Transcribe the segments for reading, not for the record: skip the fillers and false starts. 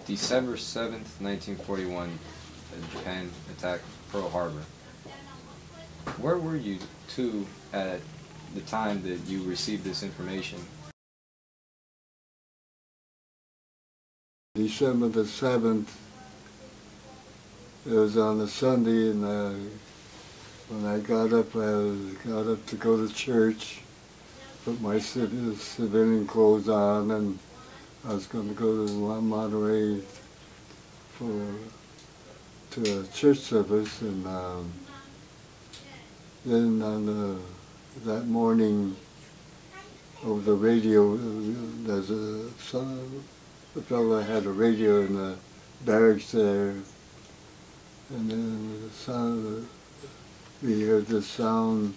December 7th, 1941, Japan attacked Pearl Harbor. Where were you two at the time that you received this information? December the 7th, it was on a Sunday, and when I got up to go to church, put my civilian clothes on, and I was going to go to Monterey to a church service, and then on that morning over the radio, there's a fellow had a radio in the barracks there, and then the sound, we heard this sound,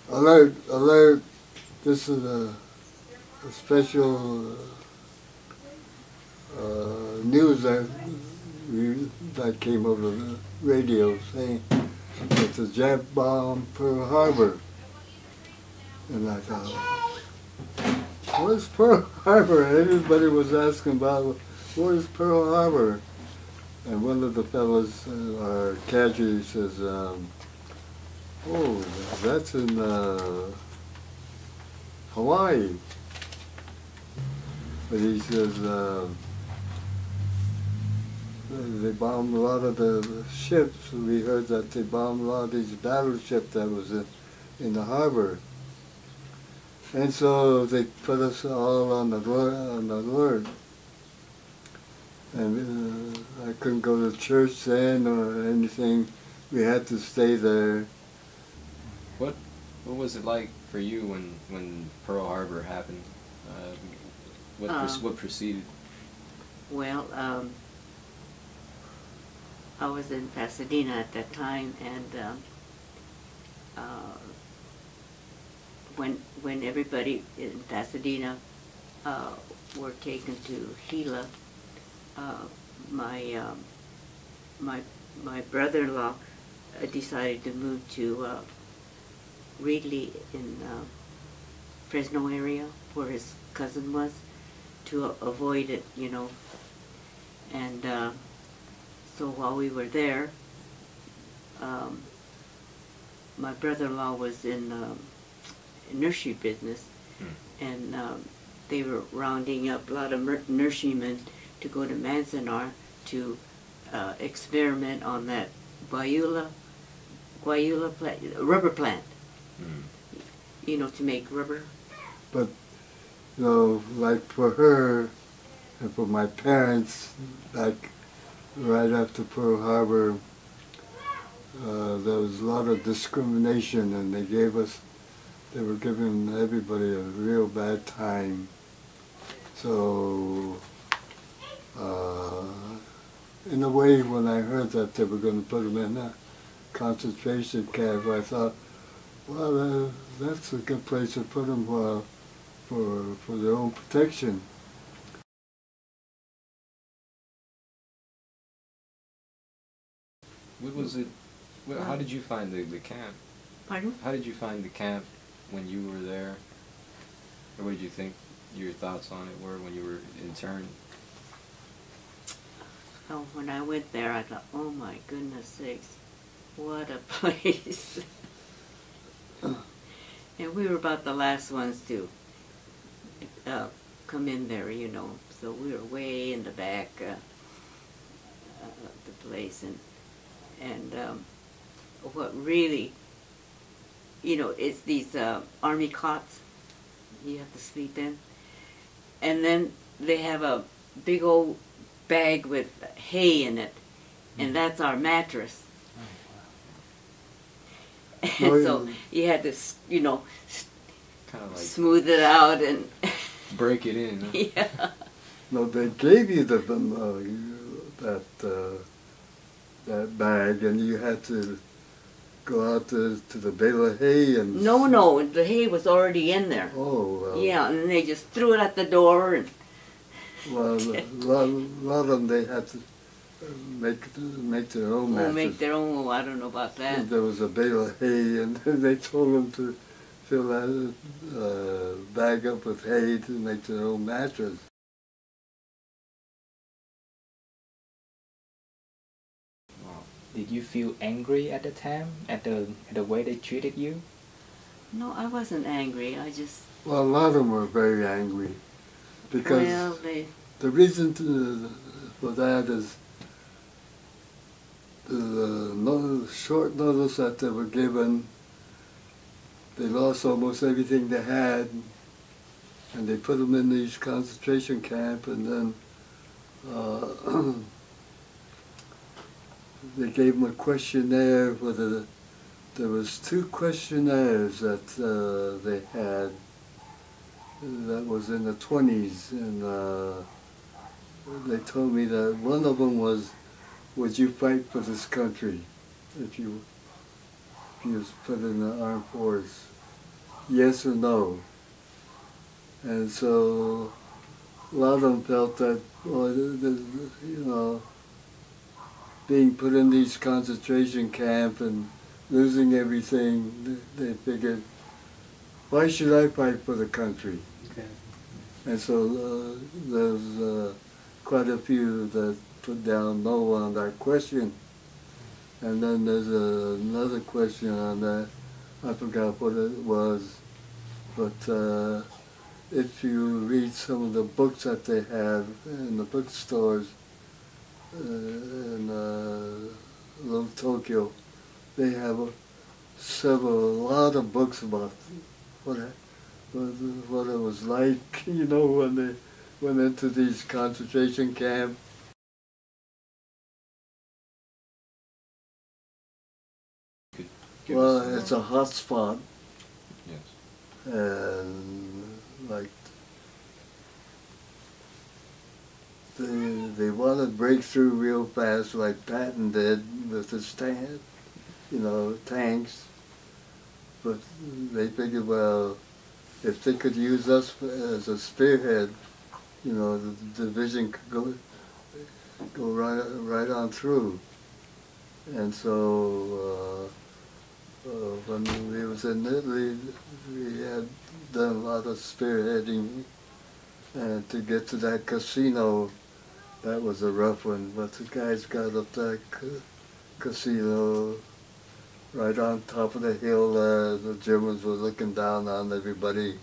alert, alert, this is a special news that came over the radio saying that the Jap bombed Pearl Harbor. And I thought, where's Pearl Harbor? Everybody was asking about, where's Pearl Harbor? And one of the fellows, our casualty, says, oh, that's in Hawaii. But he says, they bombed a lot of the ships. We heard that they bombed a lot of these battleships that was in the harbor. And so they put us all on alert. And I couldn't go to church then or anything. We had to stay there. What was it like for you when Pearl Harbor happened? What proceeded? Well, I was in Pasadena at that time, and when everybody in Pasadena were taken to Gila, my brother-in-law decided to move to Wrigley in Fresno area, where his cousin was, to avoid it, you know. And so while we were there, my brother-in-law was in nursery business, and they were rounding up a lot of nurserymen to go to Manzanar to experiment on that guayula plant, rubber plant. You know, to make rubber. But, you know, like for her and for my parents, like right after Pearl Harbor, there was a lot of discrimination, and they were giving everybody a real bad time. So, in a way, when I heard that they were going to put them in a concentration camp, I thought, well, that's a good place to put them for their own protection. What was it? How did you find the camp? Pardon? How did you find the camp when you were there? Or what did you think your thoughts on it were when you were interned? Oh, when I went there, I thought, oh my goodness sakes, what a place. And we were about the last ones to come in there, you know. So we were way in the back of the place, and what really, you know, it's these army cots you have to sleep in, and then they have a big old bag with hay in it, and that's our mattress. And so you had to, you know, kind of like smooth it out and break it in. Huh? Yeah. No, they gave you that bag, and you had to go out to the bale of hay and... No, the hay was already in there. Oh, well. Yeah, and they just threw it at the door. And well, a lot of them, they had to make their own mattress. make their own, well, I don't know about that. There was a bale of hay, and they told them to fill that bag up with hay to make their own mattress. Did you feel angry at the time at the way they treated you? No, I wasn't angry. I just, Well, a lot of them were very angry because well, they, the reason for that is the short notice that they were given. They lost almost everything they had, and they put them in these concentration camp, and then they gave them a questionnaire. There was 2 questionnaires that they had. That was in the 20s, and they told me that one of them was, would you fight for this country if you was put in the armed force? Yes or no? And so a lot of them felt that, well, you know, being put in these concentration camp and losing everything, they figured, why should I fight for the country? Okay. And so there's quite a few that put down no on that question. And then there's another question on that. I forgot what it was. But if you read some of the books that they have in the bookstores in Little Tokyo, they have a lot of books about what it was like, you know, when they went into these concentration camps. Well, it's a hot spot. Yes. And like they want to break through real fast, like Patton did with his tanks. But they figured, well, if they could use us as a spearhead, you know, the division could go right on through. And so when we was in Italy, we had done a lot of spearheading, and to get to that casino, that was a rough one. But the guys got up that casino right on top of the hill. The Germans were looking down on everybody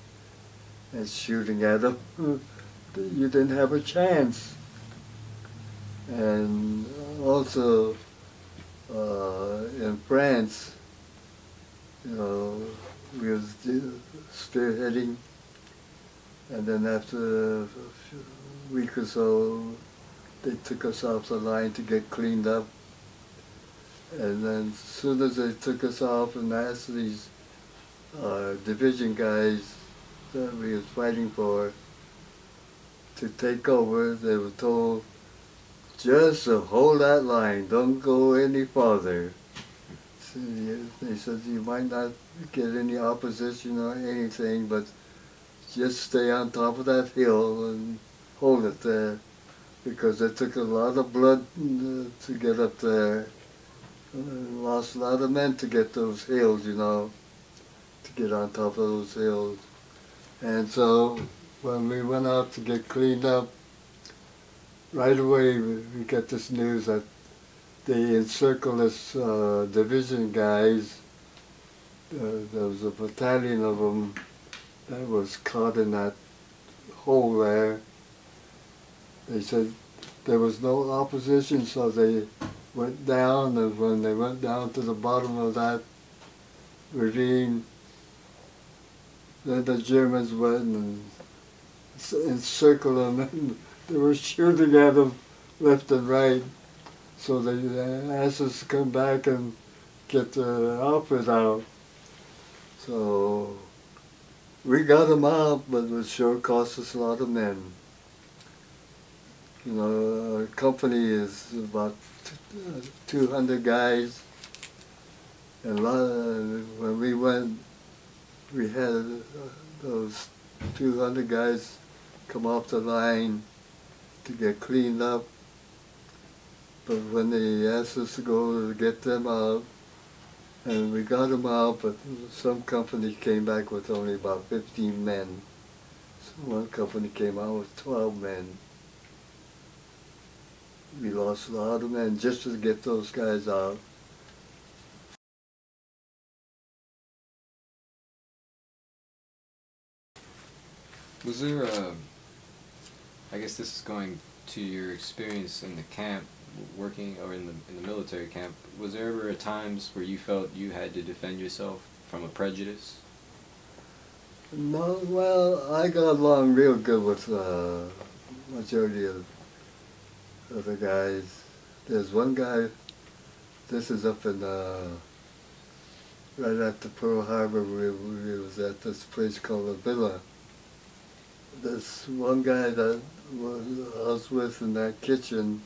and shooting at them. You didn't have a chance. And also in France, you know, we was spearheading, and then after a week or so, they took us off the line to get cleaned up. And then as soon as they took us off and asked these division guys that we was fighting for to take over, they were told, just to hold that line, don't go any farther. So they said you might not get any opposition or anything, but just stay on top of that hill and hold it there, because it took a lot of blood to get up there. Lost a lot of men to get those hills, you know, to get on top of those hills. And so when we went out to get cleaned up, right away we got this news that they encircled us division guys. There was a battalion of them that was caught in that hole there. They said there was no opposition, so they went down, and when they went down to the bottom of that ravine, then the Germans went and encircled them, and they were shooting at them left and right. So they asked us to come back and get the outfit out. So we got them out, but it sure cost us a lot of men. You know, our company is about 200 guys, and when we went, we had those 200 guys come off the line to get cleaned up. But when they asked us to go to get them out, and we got them out, but some company came back with only about 15 men. So one company came out with 12 men. we lost a lot of men just to get those guys out. Was there I guess this is going to your experience in the camp, working, or in the military camp. Was there ever times where you felt you had to defend yourself from a prejudice? No, well, I got along real good with majority of the guys. There's one guy, this is up in, right at the Pearl Harbor, we was at this place called the Villa. This one guy that I was with in that kitchen,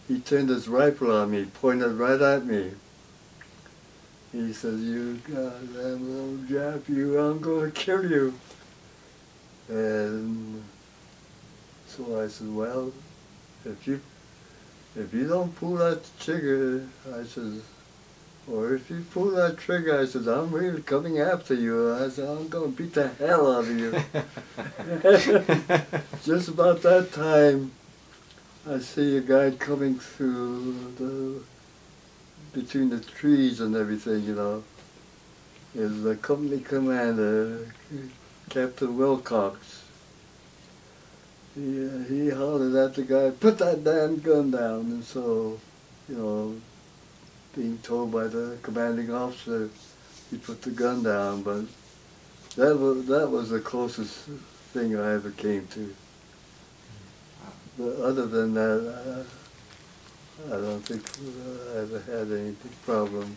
he turned his rifle on me, pointed right at me. He says, "You goddamn little Jap, I'm going to kill you." And so I said, "Well, if you don't pull that trigger," I said, "or if you pull that trigger," I said, "I'm really coming after you." I said, "I'm going to beat the hell out of you." Just about that time, I see a guy coming through between the trees and everything, you know. Is the company commander, Captain Wilcox. He hollered at the guy, "Put that damn gun down." And so, you know, being told by the commanding officer, he put the gun down. But that was the closest thing I ever came to. But other than that, I don't think I ever had any problem.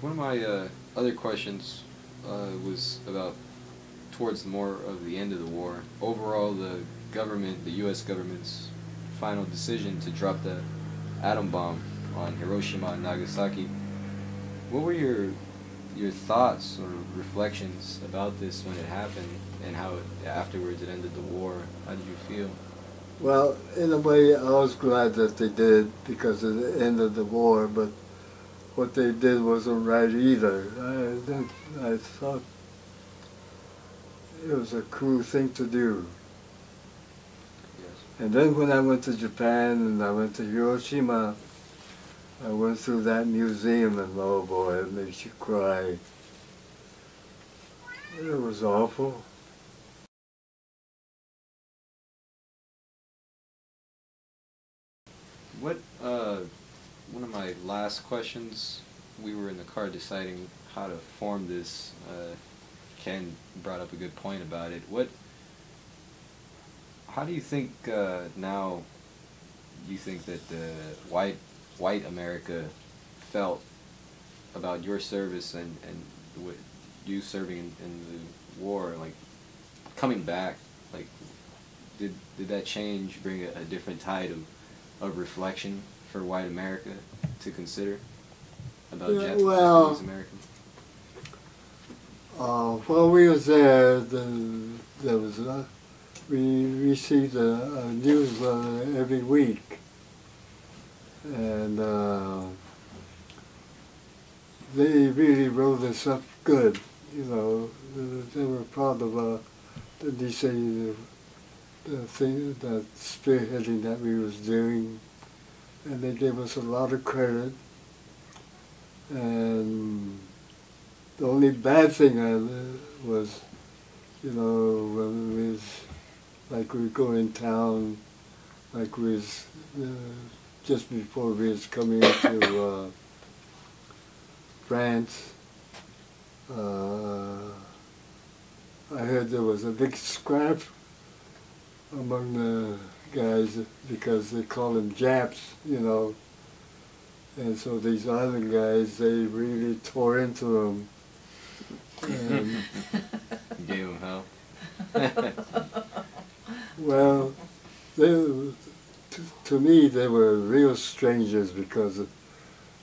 One of my other questions was about towards more of the end of the war. Overall, the U.S. government's final decision to drop the atom bomb on Hiroshima and Nagasaki. What were your thoughts or reflections about this when it happened, and how afterwards it ended the war? How did you feel? Well, in a way, I was glad that they did because of the end of the war, but what they did wasn't right either. I thought it was a cruel thing to do. Yes. And then when I went to Japan and I went to Hiroshima, I went through that museum and oh boy, it makes you cry. It was awful. What, one of my last questions, we were in the car deciding how to form this. Ken brought up a good point about it. How do you think now, you think that the white America felt about your service and what you serving in the war, like coming back, like did that change, bring a different tide of reflection for white America to consider about Japanese American? While we was there, there was we received a newsletter every week, and they really wrote us up good. You know, they were proud of the thing, that spearheading that we was doing, and they gave us a lot of credit. And the only bad thing was, you know, when we was, like we go in town, like we was, just before we was coming into France, I heard there was a big scrap among the guys because they call them Japs, you know. And so these island guys, they really tore into them. And gave them hell. Well, to me, they were real strangers because of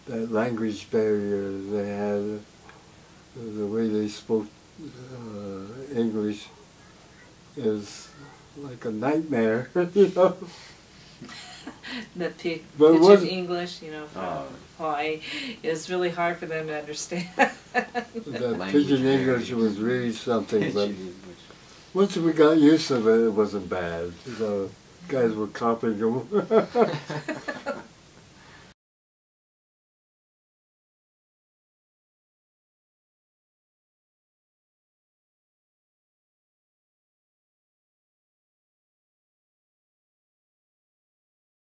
that language barrier they had, the way they spoke English is like a nightmare, you know. The But pidgin English, you know, from Hawaii, it's really hard for them to understand. That pidgin English was really something, but once we got used to it, it wasn't bad. The guys were copying them.